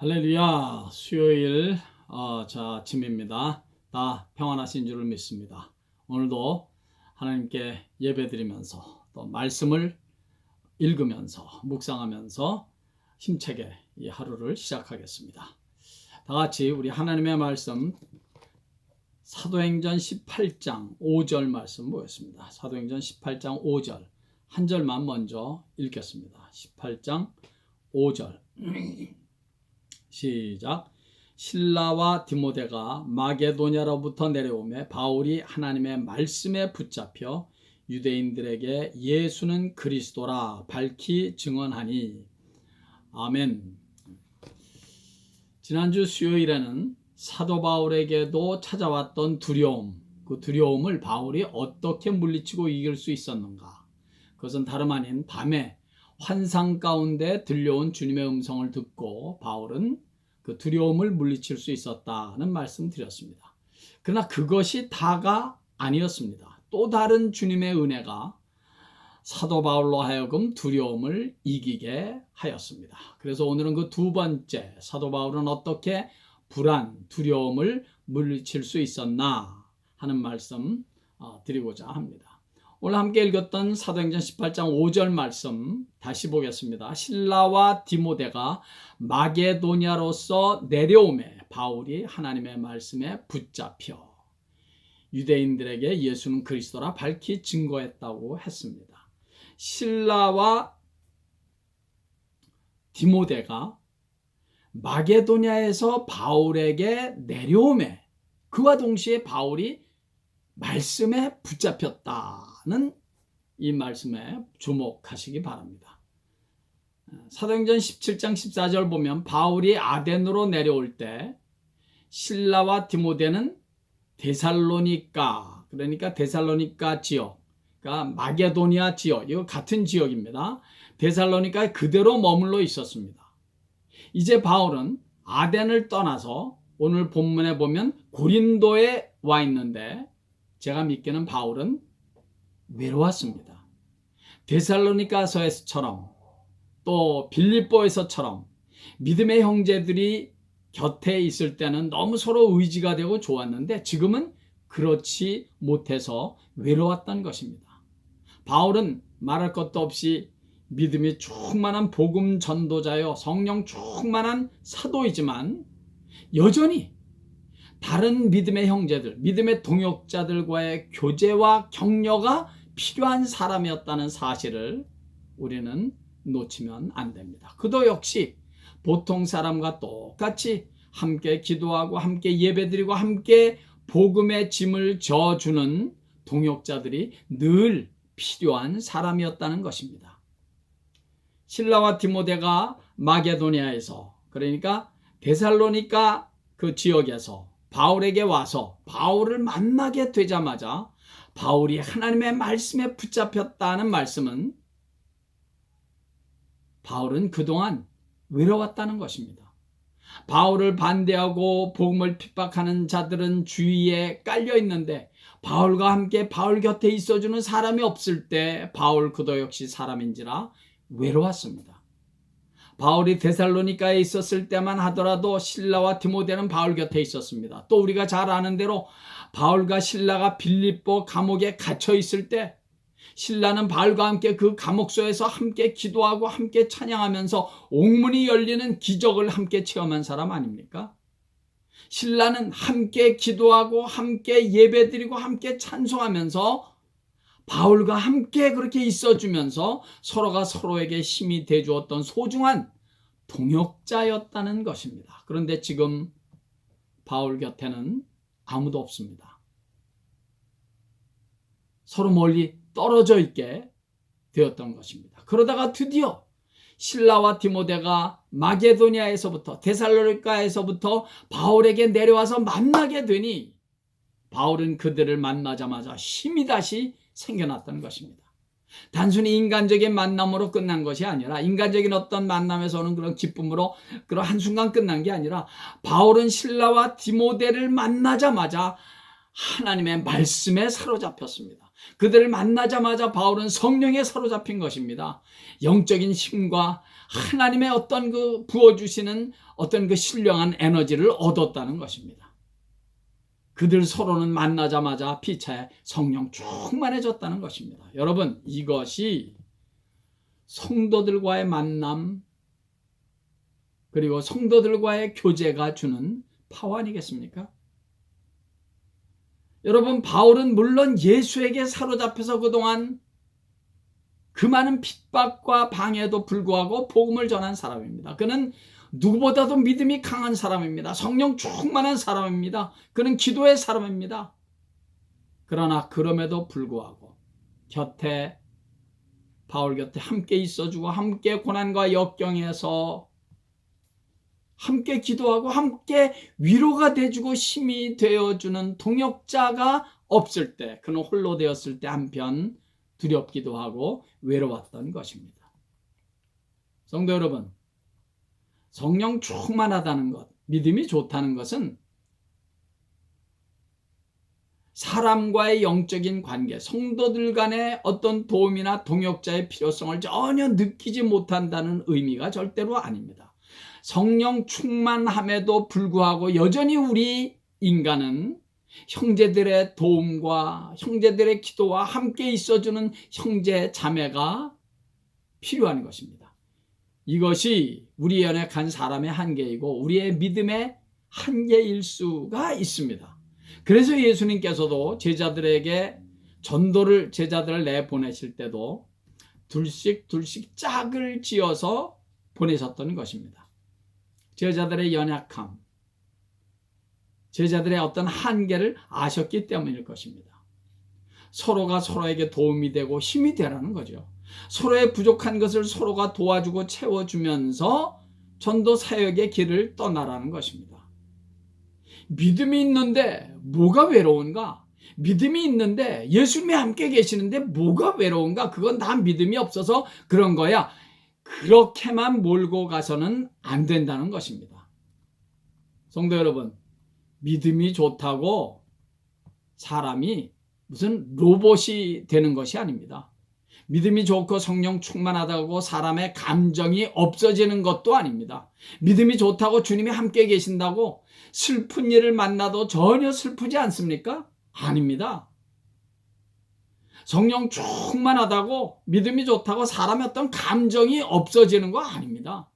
할렐루야. 수요일 아침입니다. 다 평안하신 줄을 믿습니다. 오늘도 하나님께 예배드리면서 또 말씀을 읽으면서 묵상하면서 힘차게 이 하루를 시작하겠습니다. 다 같이 우리 하나님의 말씀 사도행전 18장 5절 말씀 보겠습니다. 사도행전 18장 5절 한 절만 먼저 읽겠습니다. 18장 5절 시작. 실라와 디모데가 마게도냐로부터 내려오매 바울이 하나님의 말씀에 붙잡혀 유대인들에게 예수는 그리스도라 밝히 증언하니. 아멘. 지난주 수요일에는 사도 바울에게도 찾아왔던 두려움, 그 두려움을 바울이 어떻게 물리치고 이길 수 있었는가? 그것은 다름 아닌 밤에 환상 가운데 들려온 주님의 음성을 듣고 바울은 그 두려움을 물리칠 수 있었다는 말씀 드렸습니다. 그러나 그것이 다가 아니었습니다. 또 다른 주님의 은혜가 사도 바울로 하여금 두려움을 이기게 하였습니다. 그래서 오늘은 그 두 번째, 사도 바울은 어떻게 불안, 두려움을 물리칠 수 있었나 하는 말씀 드리고자 합니다. 오늘 함께 읽었던 사도행전 18장 5절 말씀 다시 보겠습니다. 실라와 디모데가 마게도냐로서 내려오매 바울이 하나님의 말씀에 붙잡혀 유대인들에게 예수는 그리스도라 밝히 증거했다고 했습니다. 실라와 디모데가 마게도냐에서 바울에게 내려오매 그와 동시에 바울이 말씀에 붙잡혔다는 이 말씀에 주목하시기 바랍니다. 사도행전 17장 14절 보면 바울이 아덴으로 내려올 때 실라와 디모데는 데살로니가, 그러니까 데살로니가 지역, 그러니까 마게도니아 지역, 이거 같은 지역입니다. 데살로니카에 그대로 머물러 있었습니다. 이제 바울은 아덴을 떠나서 오늘 본문에 보면 고린도에 와 있는데 제가 믿기는 바울은 외로웠습니다. 데살로니가서에서처럼 또 빌립보에서처럼 믿음의 형제들이 곁에 있을 때는 너무 서로 의지가 되고 좋았는데 지금은 그렇지 못해서 외로웠던 것입니다. 바울은 말할 것도 없이 믿음이 충만한 복음 전도자요 성령 충만한 사도이지만 여전히 다른 믿음의 형제들, 믿음의 동역자들과의 교제와 격려가 필요한 사람이었다는 사실을 우리는 놓치면 안 됩니다. 그도 역시 보통 사람과 똑같이 함께 기도하고 함께 예배드리고 함께 복음의 짐을 져주는 동역자들이 늘 필요한 사람이었다는 것입니다. 실라와 디모데가 마게도니아에서, 그러니까 데살로니가 그 지역에서 바울에게 와서 바울을 만나게 되자마자 바울이 하나님의 말씀에 붙잡혔다는 말씀은 바울은 그동안 외로웠다는 것입니다. 바울을 반대하고 복음을 핍박하는 자들은 주위에 깔려 있는데 바울과 함께 바울 곁에 있어주는 사람이 없을 때 바울 그도 역시 사람인지라 외로웠습니다. 바울이 데살로니가에 있었을 때만 하더라도 실라와 디모데는 바울 곁에 있었습니다. 또 우리가 잘 아는 대로 바울과 실라가 빌립보 감옥에 갇혀 있을 때 실라는 바울과 함께 그 감옥소에서 함께 기도하고 함께 찬양하면서 옥문이 열리는 기적을 함께 체험한 사람 아닙니까? 실라는 함께 기도하고 함께 예배드리고 함께 찬송하면서 바울과 함께 그렇게 있어주면서 서로가 서로에게 힘이 돼주었던 소중한 동역자였다는 것입니다. 그런데 지금 바울 곁에는 아무도 없습니다. 서로 멀리 떨어져 있게 되었던 것입니다. 그러다가 드디어 실라와 디모데가 마게도니아에서부터 데살로니가에서부터 바울에게 내려와서 만나게 되니 바울은 그들을 만나자마자 힘이 다시 생겨났던 것입니다. 단순히 인간적인 만남으로 끝난 것이 아니라 인간적인 어떤 만남에서 오는 그런 기쁨으로 그런 한순간 끝난 게 아니라 바울은 실라와 디모데를 만나자마자 하나님의 말씀에 사로잡혔습니다. 그들을 만나자마자 바울은 성령에 사로잡힌 것입니다. 영적인 힘과 하나님의 어떤 그 부어주시는 어떤 그 신령한 에너지를 얻었다는 것입니다. 그들 서로는 만나자마자 피차에 성령 충만해졌다는 것입니다. 여러분, 이것이 성도들과의 만남 그리고 성도들과의 교제가 주는 파워 아니겠습니까? 여러분, 바울은 물론 예수에게 사로잡혀서 그동안 그 많은 핍박과 방해에도 불구하고 복음을 전한 사람입니다. 그는 누구보다도 믿음이 강한 사람입니다. 성령 충만한 사람입니다. 그는 기도의 사람입니다. 그러나 그럼에도 불구하고 바울 곁에 함께 있어주고 함께 고난과 역경에서 함께 기도하고 함께 위로가 돼주고 힘이 되어주는 동역자가 없을 때, 그는 홀로 되었을 때 한편 두렵기도 하고 외로웠던 것입니다. 성도 여러분, 성령 충만하다는 것, 믿음이 좋다는 것은 사람과의 영적인 관계, 성도들 간의 어떤 도움이나 동역자의 필요성을 전혀 느끼지 못한다는 의미가 절대로 아닙니다. 성령 충만함에도 불구하고 여전히 우리 인간은 형제들의 도움과 형제들의 기도와 함께 있어주는 형제 자매가 필요한 것입니다. 이것이 우리 연약한 사람의 한계이고 우리의 믿음의 한계일 수가 있습니다. 그래서 예수님께서도 제자들을 내보내실 때도 둘씩 짝을 지어서 보내셨던 것입니다. 제자들의 연약함, 제자들의 어떤 한계를 아셨기 때문일 것입니다. 서로가 서로에게 도움이 되고 힘이 되라는 거죠. 서로의 부족한 것을 서로가 도와주고 채워주면서 전도 사역의 길을 떠나라는 것입니다. 믿음이 있는데 뭐가 외로운가? 믿음이 있는데 예수님이 함께 계시는데 뭐가 외로운가? 그건 다 믿음이 없어서 그런 거야. 그렇게만 몰고 가서는 안 된다는 것입니다. 성도 여러분, 믿음이 좋다고 사람이 무슨 로봇이 되는 것이 아닙니다. 믿음이 좋고 성령 충만하다고 사람의 감정이 없어지는 것도 아닙니다. 믿음이 좋다고 주님이 함께 계신다고 슬픈 일을 만나도 전혀 슬프지 않습니까? 아닙니다. 성령 충만하다고 믿음이 좋다고 사람의 어떤 감정이 없어지는 거 아닙니다.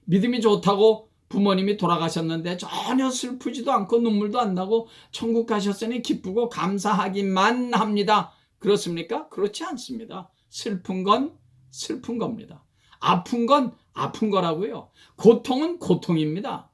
믿음이 좋다고 부모님이 돌아가셨는데 전혀 슬프지도 않고 눈물도 안 나고 천국 가셨으니 기쁘고 감사하기만 합니다. 그렇습니까? 그렇지 않습니다. 슬픈 건 슬픈 겁니다. 아픈 건 아픈 거라고요. 고통은 고통입니다.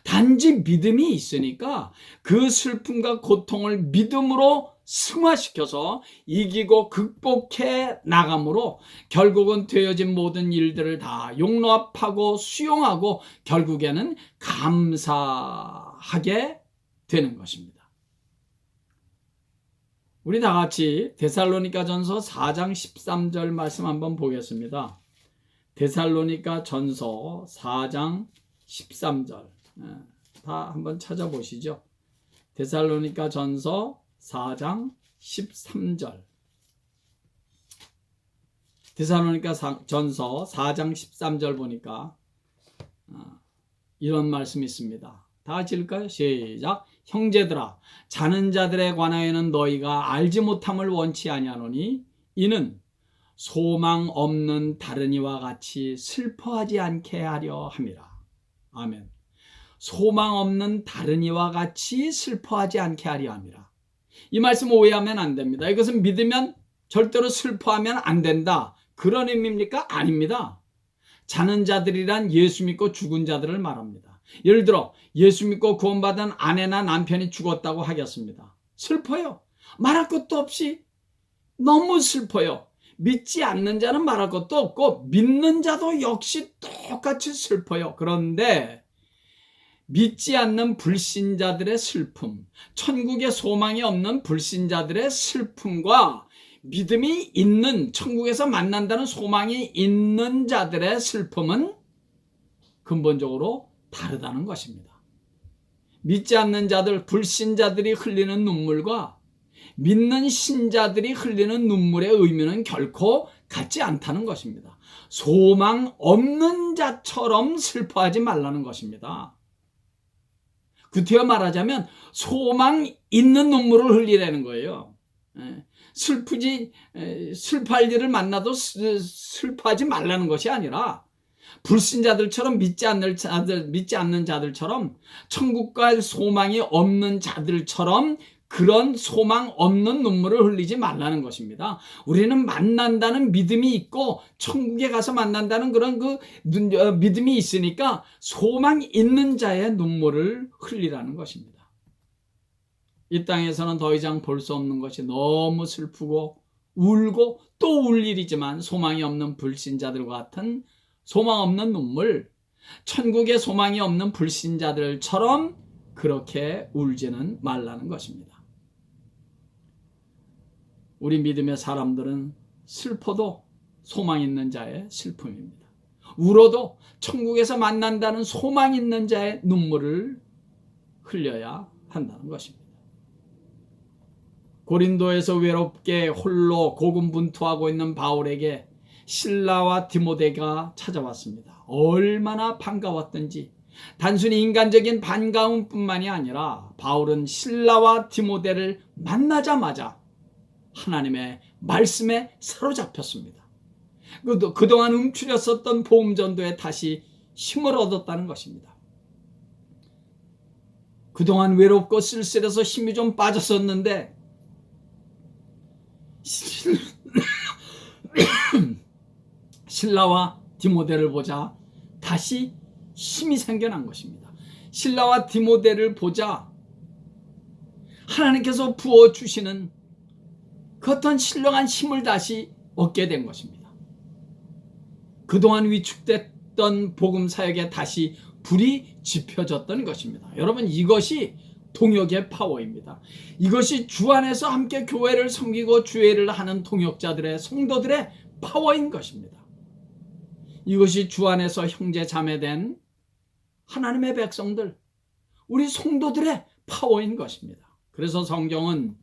단지 믿음이 있으니까 그 슬픔과 고통을 믿음으로 승화시켜서 이기고 극복해 나감으로 결국은 되어진 모든 일들을 다 용납하고 수용하고 결국에는 감사하게 되는 것입니다. 우리 다 같이 데살로니가전서 4장 13절 말씀 한번 보겠습니다. 데살로니가전서 4장 13절 다 한번 찾아보시죠. 데살로니가전서 4장 13절. 데살로니가전서 4장 13절 보니까 이런 말씀이 있습니다. 다 같이 읽을까요? 시작. 형제들아, 자는 자들에 관하여는 너희가 알지 못함을 원치 아니하노니 이는 소망 없는 다른 이와 같이 슬퍼하지 않게 하려 함이라. 아멘. 소망 없는 다른 이와 같이 슬퍼하지 않게 하려 함이라. 이 말씀 오해하면 안 됩니다. 이것은 믿으면 절대로 슬퍼하면 안 된다, 그런 의미입니까? 아닙니다. 자는 자들이란 예수 믿고 죽은 자들을 말합니다. 예를 들어 예수 믿고 구원받은 아내나 남편이 죽었다고 하겠습니다. 슬퍼요. 말할 것도 없이 너무 슬퍼요. 믿지 않는 자는 말할 것도 없고 믿는 자도 역시 똑같이 슬퍼요. 그런데 믿지 않는 불신자들의 슬픔, 천국에 소망이 없는 불신자들의 슬픔과 믿음이 있는, 천국에서 만난다는 소망이 있는 자들의 슬픔은 근본적으로 다르다는 것입니다. 믿지 않는 자들, 불신자들이 흘리는 눈물과 믿는 신자들이 흘리는 눈물의 의미는 결코 같지 않다는 것입니다. 소망 없는 자처럼 슬퍼하지 말라는 것입니다. 구태여 말하자면 소망 있는 눈물을 흘리라는 거예요. 슬퍼할 일을 만나도 슬퍼하지 말라는 것이 아니라 불신자들처럼 믿지 않는 자들처럼 천국 갈 소망이 없는 자들처럼 그런 소망 없는 눈물을 흘리지 말라는 것입니다. 우리는 만난다는 믿음이 있고 천국에 가서 만난다는 그런 믿음이 있으니까 소망 있는 자의 눈물을 흘리라는 것입니다. 이 땅에서는 더 이상 볼 수 없는 것이 너무 슬프고 울고 또 울 일이지만 소망이 없는 불신자들과 같은 소망 없는 눈물, 천국에 소망이 없는 불신자들처럼 그렇게 울지는 말라는 것입니다. 우리 믿음의 사람들은 슬퍼도 소망 있는 자의 슬픔입니다. 울어도 천국에서 만난다는 소망 있는 자의 눈물을 흘려야 한다는 것입니다. 고린도에서 외롭게 홀로 고군분투하고 있는 바울에게 실라와 디모데가 찾아왔습니다. 얼마나 반가웠던지 단순히 인간적인 반가움뿐만이 아니라 바울은 실라와 디모데를 만나자마자 하나님의 말씀에 사로잡혔습니다. 그동안 움츠렸었던 복음 전도에 다시 힘을 얻었다는 것입니다. 그동안 외롭고 쓸쓸해서 힘이 좀 빠졌었는데 실라와 디모데를 보자 다시 힘이 생겨난 것입니다. 실라와 디모데를 보자 하나님께서 부어주시는 그 어떤 신령한 힘을 다시 얻게 된 것입니다. 그동안 위축됐던 복음 사역에 다시 불이 지펴졌던 것입니다. 여러분, 이것이 동역의 파워입니다. 이것이 주 안에서 함께 교회를 섬기고 주회를 하는 동역자들의 성도들의 파워인 것입니다. 이것이 주 안에서 형제 자매된 하나님의 백성들, 우리 성도들의 파워인 것입니다. 그래서 성경은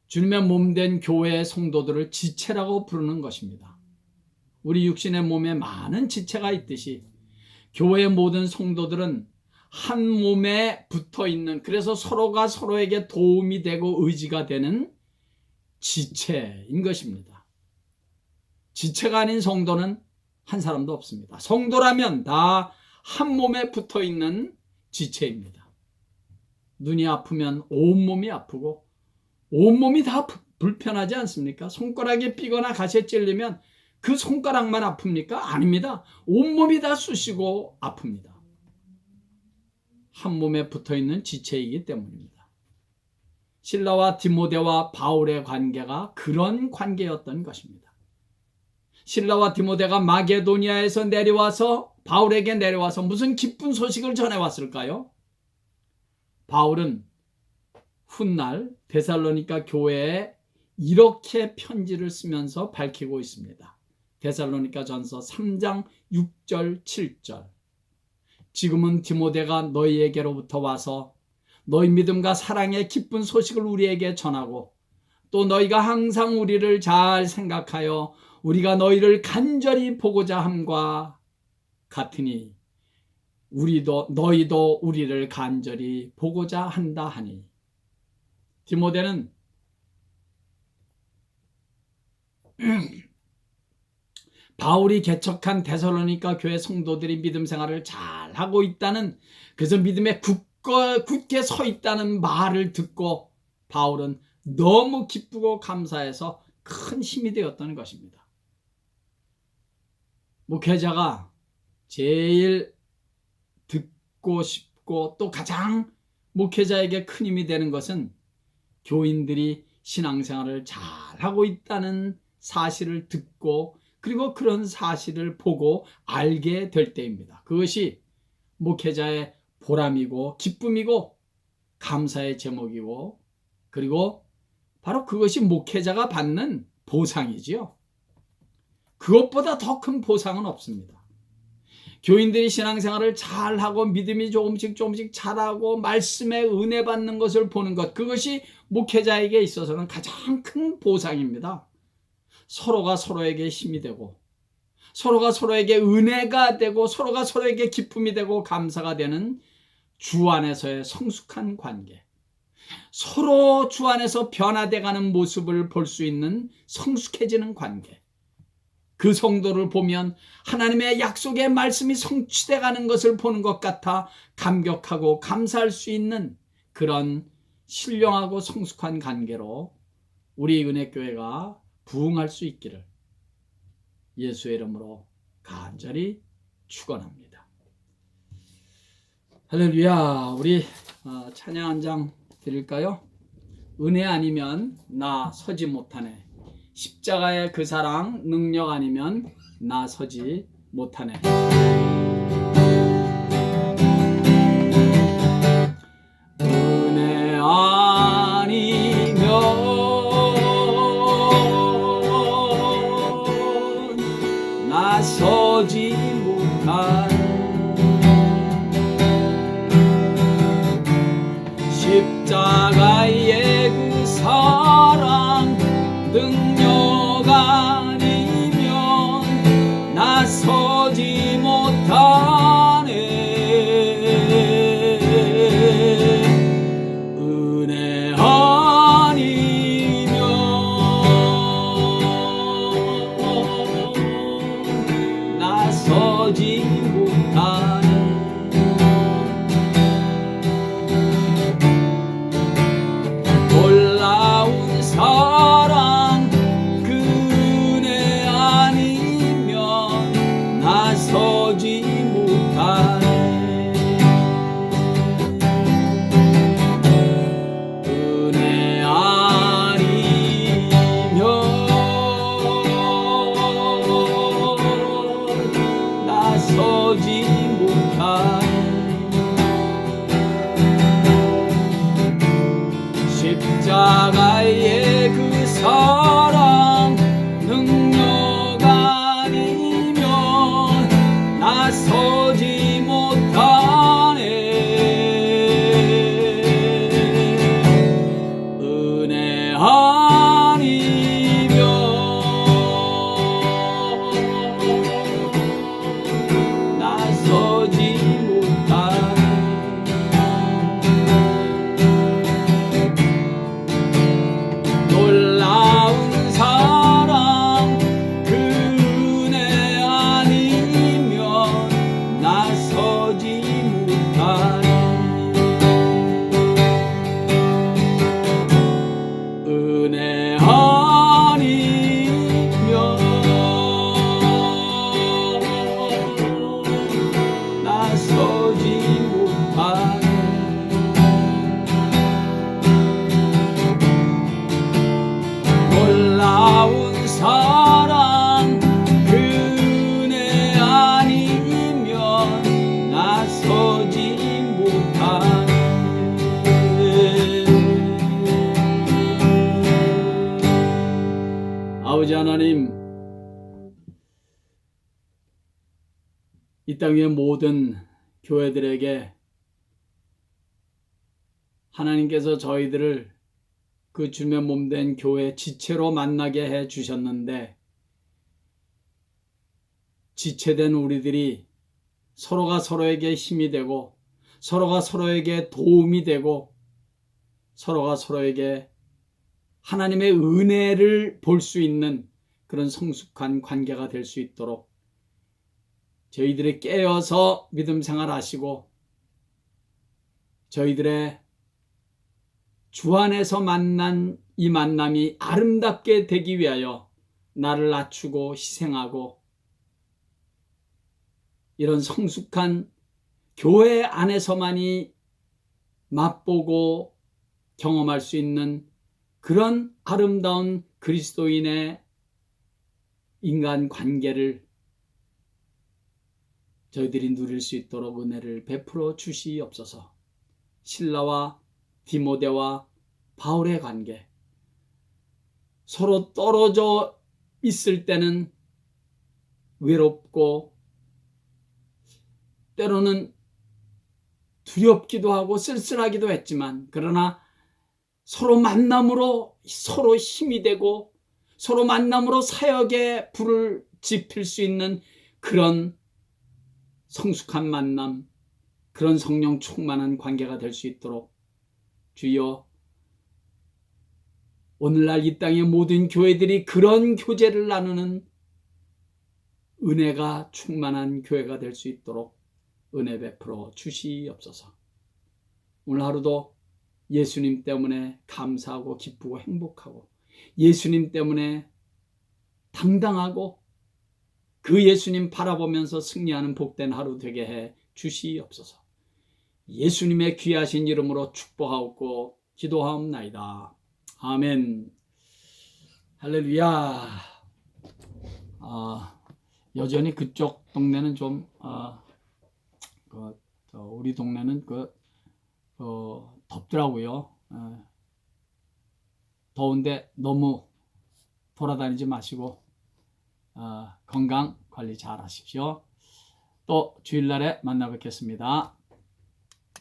주님의 몸된 교회의 성도들을 지체라고 부르는 것입니다. 우리 육신의 몸에 많은 지체가 있듯이 교회의 모든 성도들은 한 몸에 붙어 있는, 그래서 서로가 서로에게 도움이 되고 의지가 되는 지체인 것입니다. 지체가 아닌 성도는 한 사람도 없습니다. 성도라면 다 한 몸에 붙어 있는 지체입니다. 눈이 아프면 온몸이 아프고 온몸이 다 불편하지 않습니까? 손가락이 삐거나 가시에 찔리면 그 손가락만 아픕니까? 아닙니다. 온몸이 다 쑤시고 아픕니다. 한 몸에 붙어있는 지체이기 때문입니다. 실라와 디모데와 바울의 관계가 그런 관계였던 것입니다. 실라와 디모데가 마게도니아에서 내려와서 바울에게 내려와서 무슨 기쁜 소식을 전해왔을까요? 바울은 훗날 데살로니가 교회에 이렇게 편지를 쓰면서 밝히고 있습니다. 데살로니가 전서 3장 6절 7절. 지금은 디모데가 너희에게로부터 와서 너희 믿음과 사랑의 기쁜 소식을 우리에게 전하고 또 너희가 항상 우리를 잘 생각하여 우리가 너희를 간절히 보고자 함과 같으니 너희도 우리를 간절히 보고자 한다 하니. 디모데는 바울이 개척한 데살로니가 교회 성도들이 믿음 생활을 잘 하고 있다는, 그래서 믿음에 굳게 서 있다는 말을 듣고 바울은 너무 기쁘고 감사해서 큰 힘이 되었다는 것입니다. 목회자가 제일 듣고 싶고 또 가장 목회자에게 큰 힘이 되는 것은 교인들이 신앙생활을 잘하고 있다는 사실을 듣고 그리고 그런 사실을 보고 알게 될 때입니다. 그것이 목회자의 보람이고 기쁨이고 감사의 제목이고, 그리고 바로 그것이 목회자가 받는 보상이지요. 그것보다 더 큰 보상은 없습니다. 교인들이 신앙생활을 잘하고 믿음이 조금씩 자라고 말씀에 은혜 받는 것을 보는 것, 그것이 목회자에게 있어서는 가장 큰 보상입니다. 서로가 서로에게 힘이 되고, 서로가 서로에게 은혜가 되고, 서로가 서로에게 기쁨이 되고 감사가 되는 주 안에서의 성숙한 관계, 서로 주 안에서 변화돼가는 모습을 볼 수 있는 성숙해지는 관계, 그 성도를 보면 하나님의 약속의 말씀이 성취돼가는 것을 보는 것 같아 감격하고 감사할 수 있는 그런 신령하고 성숙한 관계로 우리 은혜교회가 부흥할 수 있기를 예수의 이름으로 간절히 축원합니다. 할렐루야. 우리 찬양 한 장 드릴까요? 은혜 아니면 나 서지 못하네. 십자가의 그 사랑 능력 아니면 나 서지 못하네. 은혜 아니면 나 서지 못하네. 십자가의 그 사랑 능력 아니면 나 서지 못하네. 은혜 아니면 나 서지 못하네. 놀라운 사랑 그 은혜 아니면 나 서지 못하네. 은혜 아니면 나 서지 못하네. 십자가의 그 사랑 능력 아니면 나 서지 못하네. 은혜 아니면 나 서지 못하네. 놀라운 사랑 그 은혜 아니면 나 서지 못하네. 은혜 아니면 나 서지 못하네. 놀라운 사랑 그 은혜 아니면 나 서지 못하네. 아버지 하나님, 이 땅의 모든 교회들에게 하나님께서 저희들을 그 주님의 몸된 교회 지체로 만나게 해 주셨는데, 지체된 우리들이 서로가 서로에게 힘이 되고, 서로가 서로에게 도움이 되고, 서로가 서로에게 하나님의 은혜를 볼 수 있는 그런 성숙한 관계가 될 수 있도록 저희들이 깨어서 믿음 생활하시고, 저희들의 주 안에서 만난 이 만남이 아름답게 되기 위하여 나를 낮추고 희생하고, 이런 성숙한 교회 안에서만이 맛보고 경험할 수 있는 그런 아름다운 그리스도인의 인간 관계를 저희들이 누릴 수 있도록 은혜를 베풀어 주시옵소서. 실라와 디모데와 바울의 관계, 서로 떨어져 있을 때는 외롭고 때로는 두렵기도 하고 쓸쓸하기도 했지만, 그러나 서로 만남으로 서로 힘이 되고 서로 만남으로 사역에 불을 지필 수 있는 그런 성숙한 만남, 그런 성령 충만한 관계가 될 수 있도록 주여, 오늘날 이 땅의 모든 교회들이 그런 교제를 나누는 은혜가 충만한 교회가 될 수 있도록 은혜 베풀어 주시옵소서. 오늘 하루도 예수님 때문에 감사하고 기쁘고 행복하고, 예수님 때문에 당당하고 그 예수님 바라보면서 승리하는 복된 하루 되게 해 주시옵소서. 예수님의 귀하신 이름으로 축복하옵고 기도하옵나이다. 아멘. 할렐루야. 여전히 그쪽 동네는 좀 우리 동네는 덥더라고요. 더운데 너무 돌아다니지 마시고 건강 관리 잘 하십시오. 또 주일날에 만나 뵙겠습니다.